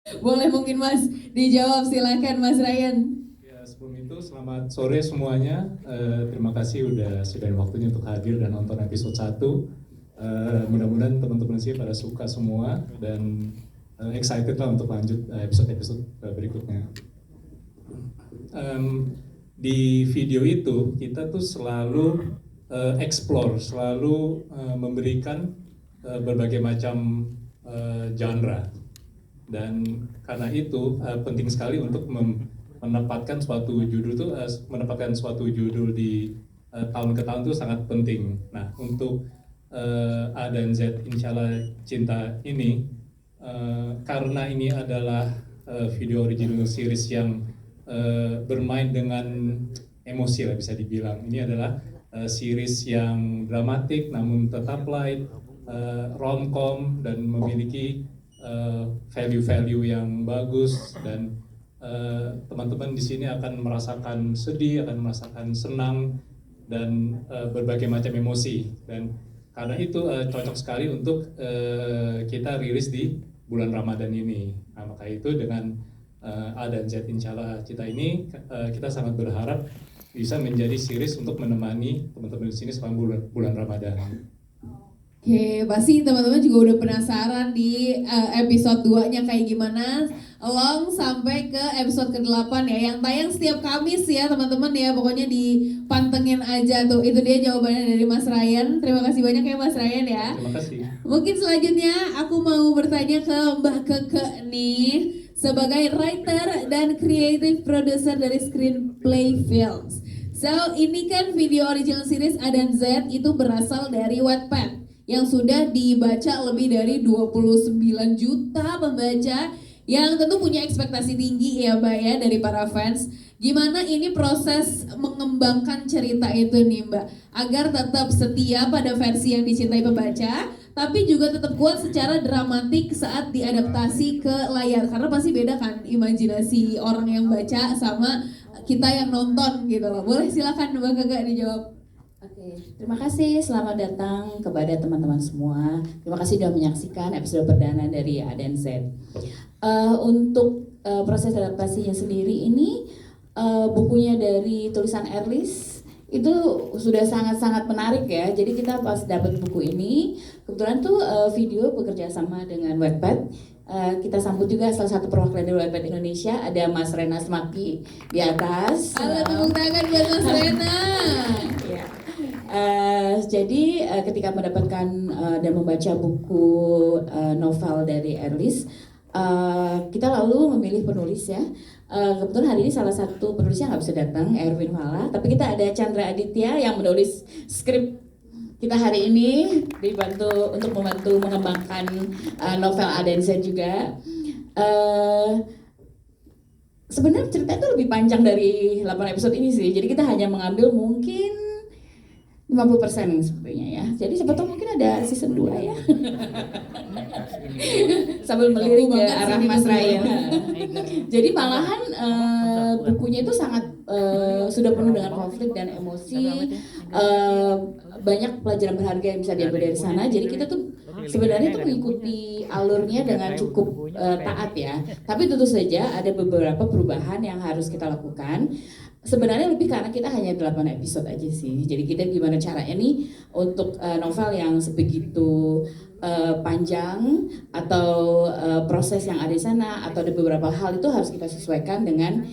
Boleh mungkin Mas dijawab, silakan Mas Ryan. Ya, sebelum itu selamat sore semuanya. Terima kasih udah sudahin waktunya untuk hadir dan nonton episode 1. Mudah-mudahan teman-teman sih pada suka semua dan excited lah untuk lanjut episode-episode berikutnya. Di video itu kita tuh selalu explore, selalu memberikan berbagai macam genre. Dan karena itu penting sekali untuk menempatkan suatu judul itu menempatkan suatu judul di tahun ke tahun itu sangat penting. Nah, untuk A dan Z Insyaallah Cinta ini karena ini adalah video original series yang bermain dengan emosi lah bisa dibilang. Ini adalah series yang dramatik namun tetap light, romcom dan memiliki value-value yang bagus dan teman-teman di sini akan merasakan sedih, akan merasakan senang dan berbagai macam emosi. Dan karena itu cocok sekali untuk kita rilis di bulan Ramadan ini. Nah, maka itu dengan A dan Z Insyaallah Cinta ini kita sangat berharap bisa menjadi series untuk menemani teman-teman di sini selama bulan Ramadan. Oke, pasti teman-teman juga udah penasaran di episode 2-nya kayak gimana. Long sampai ke episode ke-8 ya, yang tayang setiap Kamis ya teman-teman ya. Pokoknya dipantengin aja tuh. Itu dia jawabannya dari Mas Ryan. Terima kasih banyak ya Mas Ryan ya. Terima kasih. Mungkin selanjutnya aku mau bertanya ke Mbak Keke nih, sebagai writer dan creative producer dari Screenplay Films. So, ini kan video original series A dan Z itu berasal dari Wattpad yang sudah dibaca lebih dari 29 juta pembaca, yang tentu punya ekspektasi tinggi ya Mbak ya dari para fans. Gimana ini proses mengembangkan cerita itu nih Mbak, agar tetap setia pada versi yang dicintai pembaca, tapi juga tetap kuat secara dramatik saat diadaptasi ke layar, karena pasti beda kan imajinasi orang yang baca sama kita yang nonton gitu loh. Boleh silakan Mbak Keke dijawab. Oke, terima kasih. Selamat datang kepada teman-teman semua. Terima kasih sudah menyaksikan episode perdana dari A dan Z. Untuk proses adaptasinya sendiri ini, bukunya dari tulisan Erlis itu sudah sangat-sangat menarik ya. Jadi kita pas dapat buku ini, kebetulan tuh video bekerja sama dengan Wattpad. Kita sambut juga salah satu perwakilan dari Wattpad Indonesia, ada Mas Rena Smaki di atas. Halo, tepuk tangan buat Mas Rena. Ya. Jadi ketika mendapatkan dan membaca buku novel dari Erlis, kita lalu memilih penulis ya. Kebetulan hari ini salah satu penulisnya nggak bisa datang, Erwin Fala, tapi kita ada Chandra Aditya yang menulis skrip kita hari ini, dibantu untuk membantu mengembangkan novel A dan Z juga. Sebenarnya cerita itu lebih panjang dari 8 episode ini sih, jadi kita hanya mengambil mungkin 50% sepertinya ya. Jadi siapa tahu mungkin ada season 2 ya. Sambil melirik ke arah Mas Ryan. Jadi malahan bukunya itu sangat sudah penuh dengan konflik dan emosi. Banyak pelajaran berharga yang bisa diambil dari sana. Jadi kita tuh sebenarnya tuh mengikuti alurnya dengan cukup taat ya. Tapi tentu saja ada beberapa perubahan yang harus kita lakukan. Sebenarnya lebih karena kita hanya 8 episode aja sih. Jadi kita gimana caranya nih untuk novel yang sebegitu panjang atau proses yang ada di sana, atau ada beberapa hal itu harus kita sesuaikan dengan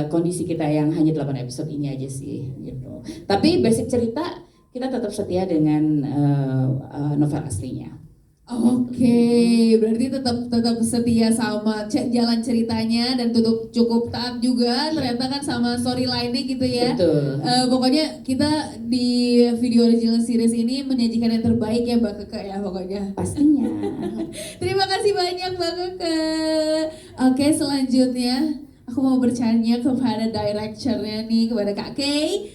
kondisi kita yang hanya 8 episode ini aja sih gitu. Tapi basic cerita kita tetap setia dengan novel aslinya. Oke, berarti tetap setia sama jalan ceritanya dan cukup taat juga ternyata kan sama storyline-nya gitu ya. Betul. Pokoknya kita di video original series ini menyajikan yang terbaik ya Mbak Keke ya pokoknya. Pastinya. Terima kasih banyak Mbak Keke. Oke, selanjutnya aku mau bertanya kepada directornya nih, kepada Kak Kay.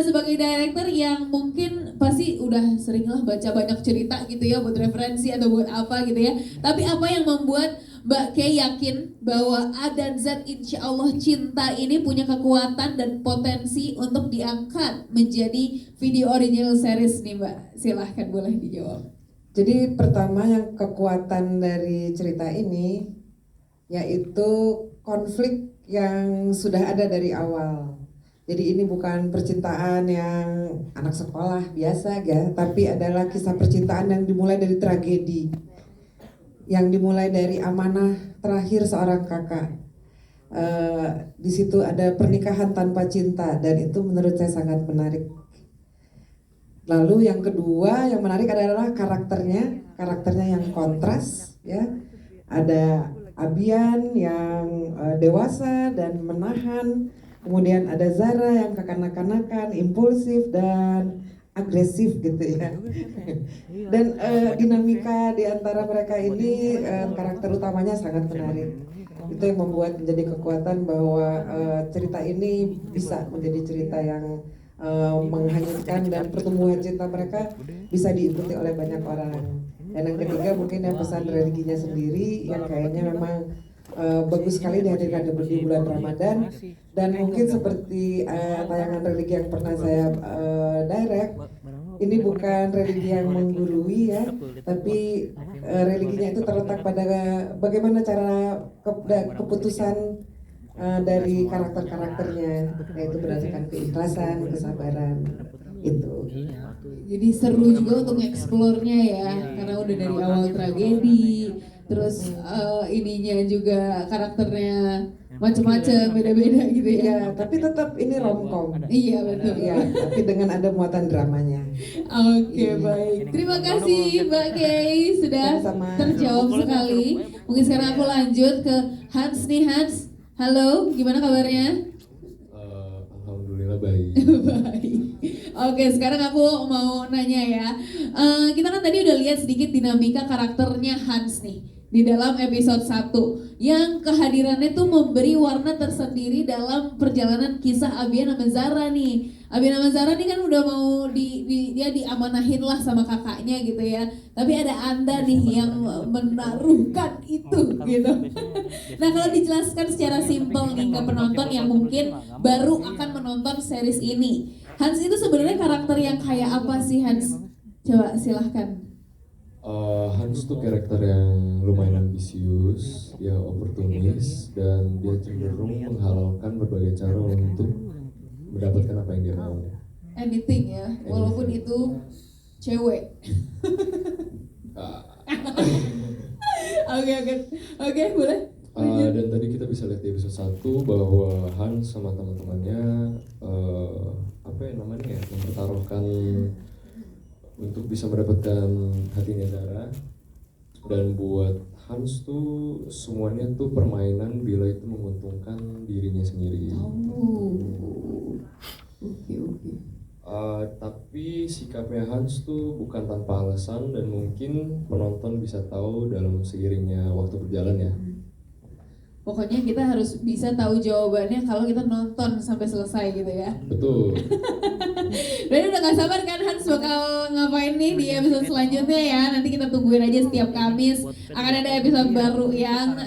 Sebagai director yang mungkin pasti udah sering lah baca banyak cerita gitu ya buat referensi atau buat apa gitu ya. Tapi apa yang membuat Mbak Kay yakin bahwa A dan Z Insyaallah Cinta ini punya kekuatan dan potensi untuk diangkat menjadi video original series nih Mbak? Silahkan boleh dijawab. Jadi pertama yang kekuatan dari cerita ini yaitu konflik yang sudah ada dari awal. Jadi ini bukan percintaan yang anak sekolah biasa ya, tapi adalah kisah percintaan yang dimulai dari tragedi, yang dimulai dari amanah terakhir seorang kakak. Di situ ada pernikahan tanpa cinta dan itu menurut saya sangat menarik. Lalu yang kedua yang menarik adalah karakternya yang kontras ya. Ada Abian yang dewasa dan menahan. Kemudian ada Zara yang kekanak-kanakan, impulsif dan agresif gitu ya. Dan dinamika di antara mereka ini karakter utamanya sangat menarik. Itu yang membuat menjadi kekuatan bahwa cerita ini bisa menjadi cerita yang menghanyutkan dan pertumbuhan cinta mereka bisa diikuti oleh banyak orang. Dan yang ketiga mungkin yang pesan religinya sendiri yang kayaknya memang bagus sekali dihadirkan di bulan Ramadan. Dan mungkin seperti tayangan religi yang pernah saya direct, ini bukan religi yang menggurui ya, tapi religinya itu terletak pada bagaimana cara keputusan dari karakter-karakternya, yaitu berdasarkan keikhlasan, kesabaran itu. Jadi seru juga untuk nge-explore-nya ya, karena udah dari awal tragedi, terus ininya juga karakternya macam-macam, beda-beda gitu ya. Ya, tapi tetap ini romcom. Iya betul. Iya, tapi dengan ada muatan dramanya. Oke, baik. Terima kasih Mbak Kay sudah Sama-sama. terjawab sekali. Mungkin sekarang aku lanjut ke Hans nih. Hans, halo, gimana kabarnya? Alhamdulillah baik. Baik. Oke, sekarang aku mau nanya ya. Kita kan tadi udah lihat sedikit dinamika karakternya Hans nih di dalam episode 1 yang kehadirannya tuh memberi warna tersendiri dalam perjalanan kisah Abian sama Zara nih. Abian sama Zara nih kan udah mau dia diamanahin lah sama kakaknya gitu ya. Tapi ada Anda nih yang menaruhkan itu gitu. Nah, kalau dijelaskan secara simpel nih ke penonton yang mungkin baru akan menonton series ini, Hans itu sebenarnya karakter yang kayak apa sih Hans? Coba silahkan. Hans tuh karakter yang lumayan ambisius, dia oportunis, dan dia cenderung menghalalkan berbagai cara untuk mendapatkan apa yang dia mau. Anything ya, walaupun itu cewek. Oke, boleh. Dan tadi kita bisa lihat di episode 1 bahwa Hans sama teman-temannya mempertaruhkan untuk bisa mendapatkan hatinya Zara. Dan buat Hans tuh semuanya tuh permainan bila itu menguntungkan dirinya sendiri. Oke. Tapi sikapnya Hans tuh bukan tanpa alasan dan mungkin penonton bisa tahu dalam seiringnya waktu berjalan ya. Pokoknya kita harus bisa tahu jawabannya kalau kita nonton sampai selesai gitu ya. Betul. Dan udah gak sabar kan Hans bakal ngapain nih di episode selanjutnya ya. Nanti kita tungguin aja setiap Kamis akan ada episode baru yang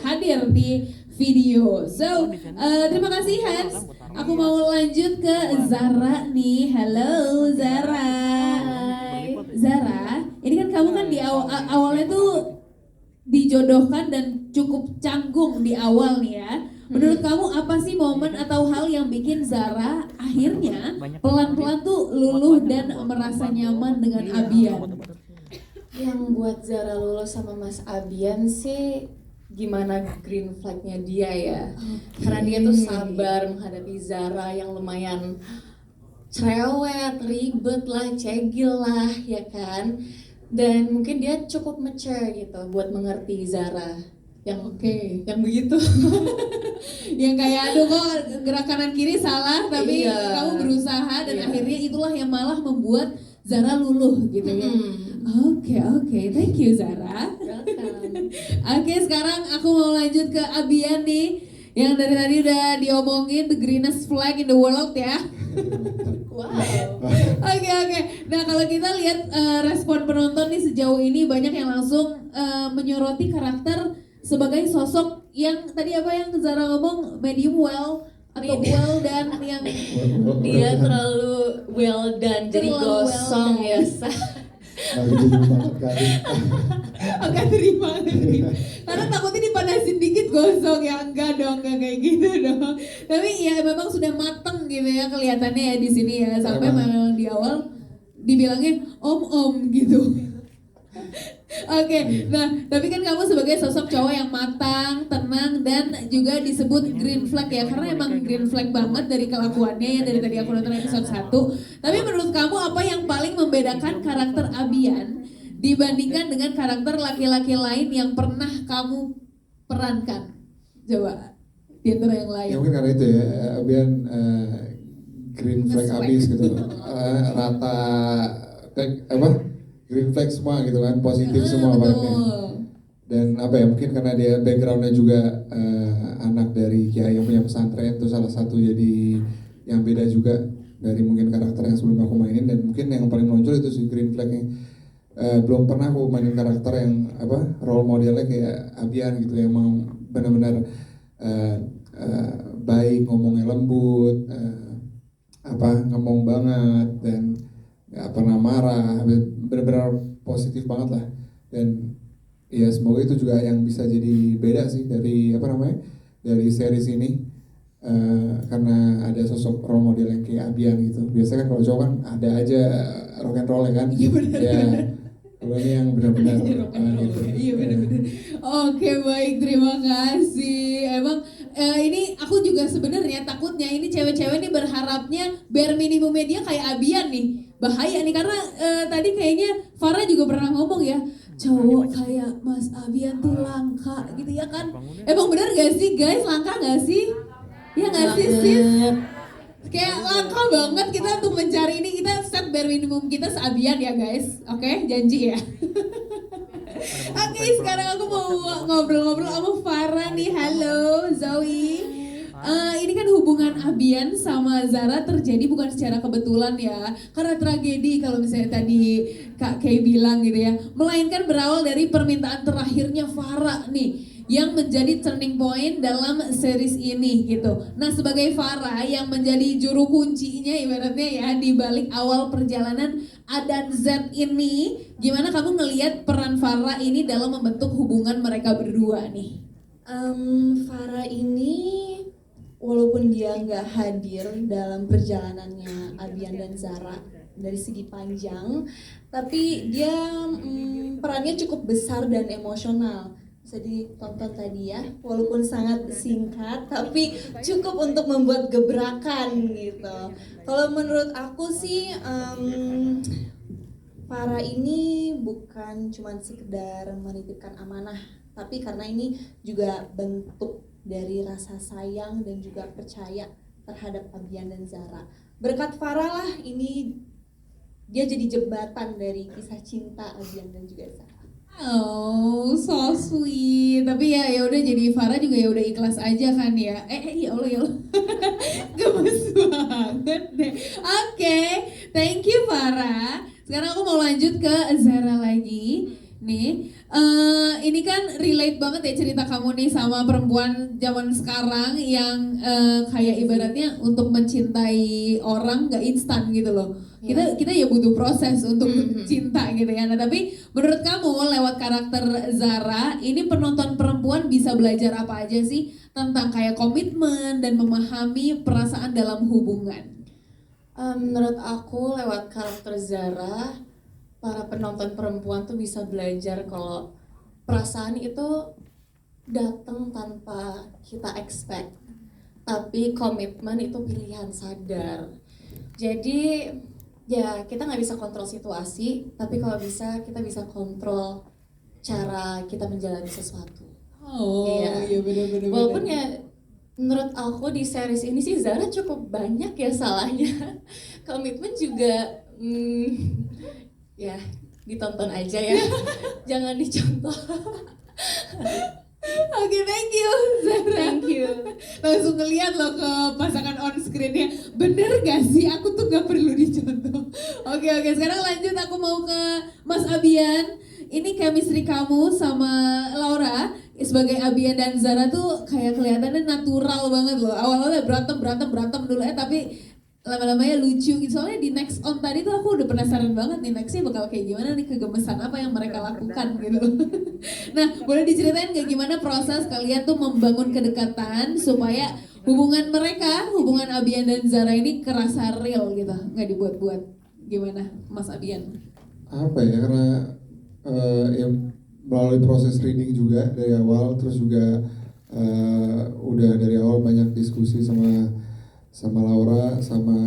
hadir di video. So, terima kasih Hans. Aku mau lanjut ke Zara nih. Halo Zara. Hai. Zara, ini kan kamu kan di awalnya tuh dijodohkan dan cukup canggung di awal nih ya. Menurut kamu apa sih momen atau hal yang bikin Zara akhirnya pelan-pelan tuh luluh dan merasa nyaman dengan Abian? Yang buat Zara lulus sama Mas Abian sih gimana green flag-nya dia ya. Karena dia tuh sabar menghadapi Zara yang lumayan cerewet, ribet lah, cegil lah ya kan. Dan mungkin dia cukup mature gitu buat mengerti Zara yang yang begitu. Yang kayak aduh kok gerak kanan kiri salah tapi Iya. kamu berusaha dan Iya. akhirnya itulah yang malah membuat Zara luluh gitu ya. Oke, thank you Zara. Welcome. Oke, sekarang aku mau lanjut ke Abian nih yang dari tadi udah diomongin the greenest flag in the world ya. Wow. Oke. Nah, kalau kita lihat respon penonton nih sejauh ini banyak yang langsung menyoroti karakter sebagai sosok yang tadi apa yang Zara ngomong medium well atau well dan yang Dia terlalu well done, jadi Terlalu well gosong done. ya. agak terima. Karena takutnya dipanasin gosok ya, enggak dong, enggak kayak gitu dong. Tapi ya memang sudah mateng gitu ya kelihatannya ya di sini ya, sampai memang di awal dibilangnya om gitu. Oke, nah tapi kan kamu sebagai sosok cowok yang matang, tenang, dan juga disebut green flag ya, karena emang green flag banget dari kelakuannya ya, dari tadi aku nonton episode 1. Tapi menurut kamu apa yang paling membedakan karakter Abian dibandingkan dengan karakter laki-laki lain yang pernah kamu perankan? Coba di antara yang lain. Ya mungkin karena itu ya, Abian green flag Nge-flag. abis gitu, rata green flag semua gitu kan, positif semua Betul. orangnya. Dan apa ya, mungkin karena dia backgroundnya juga anak dari kiai yang punya pesantren, itu salah satu jadi yang beda juga dari mungkin karakter yang sebelum aku mainin. Dan mungkin yang paling menonjol itu si green flagnya. Belum pernah aku mainin karakter yang role modelnya kayak Abian gitu, yang mau benar-benar baik, ngomongnya lembut, ngomong banget, dan nggak pernah marah, benar-benar positif banget lah. Dan ya semoga itu juga yang bisa jadi beda sih dari dari series ini, karena ada sosok role model yang kayak Abian gitu. Biasanya kan kalau cowok kan ada aja rock and roll ya kan. Iya, benar. Ya kalau ini yang benar-benar gitu. Iya benar-benar. Oke, baik, terima kasih. Emang ini aku juga sebenarnya takutnya ini cewek-cewek nih berharapnya bare minimumnya dia kayak Abian nih. Bahaya nih karena tadi kayaknya Farah juga pernah ngomong ya, cowok kayak Mas Abian tuh langka gitu ya kan. Emang benar gak sih guys, langka gak sih? Ya gak sih sis? Kayak langka banget kita untuk mencari ini, kita set bare minimum kita se-Abian ya guys. Oke, janji ya. Oke, sekarang aku mau ngobrol-ngobrol sama Farah nih. Halo Zoe. Ini kan hubungan Abian sama Zara terjadi bukan secara kebetulan ya, karena tragedi kalau misalnya tadi Kak Kay bilang gitu ya, melainkan berawal dari permintaan terakhirnya Farah nih yang menjadi turning point dalam series ini gitu. Nah sebagai Farah yang menjadi juru kuncinya ibaratnya ya di balik awal perjalanan A dan Z ini, gimana kamu ngelihat peran Farah ini dalam membentuk hubungan mereka berdua nih? Farah ini walaupun dia nggak hadir dalam perjalanannya Abian dan Zara dari segi panjang, tapi dia perannya cukup besar dan emosional. Bisa ditonton tadi ya, walaupun sangat singkat tapi cukup untuk membuat gebrakan gitu. Kalau menurut aku sih Farah ini bukan cuma sekedar menitipkan amanah, tapi karena ini juga bentuk dari rasa sayang dan juga percaya terhadap Abian dan Zara. Berkat Farah lah ini dia jadi jembatan dari kisah cinta Abian dan juga Zara. Oh, so sweet. Tapi ya udah, jadi Farah juga ya udah ikhlas aja kan ya. Ya Allah ya Allah. Gemes banget deh. Oke, thank you Farah. Sekarang aku mau lanjut ke Zara lagi. Nih, ini kan relate banget ya cerita kamu nih sama perempuan zaman sekarang yang kayak ibaratnya untuk mencintai orang gak instan gitu loh. Kita ya butuh proses untuk cinta gitu ya. Nah tapi menurut kamu lewat karakter Zara ini penonton perempuan bisa belajar apa aja sih tentang kayak komitmen dan memahami perasaan dalam hubungan? Menurut aku lewat karakter Zara, para penonton perempuan tuh bisa belajar kalau perasaan itu datang tanpa kita expect, tapi komitmen itu pilihan sadar. Jadi ya kita nggak bisa kontrol situasi, tapi kalau bisa kita bisa kontrol cara kita menjalani sesuatu. Iya benar-benar. Walaupun ya menurut aku di series ini sih Zara cukup banyak ya salahnya. Komitmen juga ya ditonton aja ya. Jangan dicontoh. Oke, thank you Zara. Thank you. Langsung ngeliat loh ke pasangan on screen-nya. Bener gak sih? Aku tuh gak perlu dicontoh. Oke, sekarang lanjut aku mau ke Mas Abian. Ini chemistry kamu sama Laura sebagai Abian dan Zara tuh kayak kelihatannya natural banget loh. Awalnya berantem dulu tapi lama-lamanya lucu gitu. Soalnya di next on tadi tuh aku udah penasaran banget nih nextnya bakal kayak gimana nih, kegemesan apa yang mereka lakukan gitu. Nah, boleh diceritain nggak gimana proses kalian tuh membangun kedekatan supaya hubungan mereka, hubungan Abian dan Zara ini kerasa real gitu, nggak dibuat-buat. Gimana, Mas Abian? Apa ya, karena ya melalui proses reading juga dari awal, terus juga udah dari awal banyak diskusi sama Laura, sama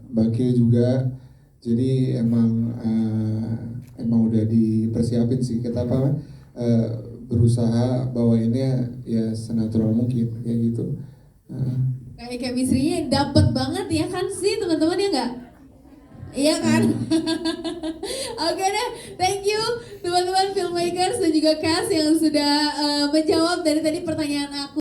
Mbak Ke juga. Jadi emang udah dipersiapin sih, kita berusaha bawainnya ya senatural mungkin kayak gitu. Kayak chemistry-nya dapet banget ya kan sih teman-teman, ya nggak? Iya kan? Oke deh, thank you teman-teman filmmakers dan juga cast yang sudah menjawab dari tadi pertanyaan aku.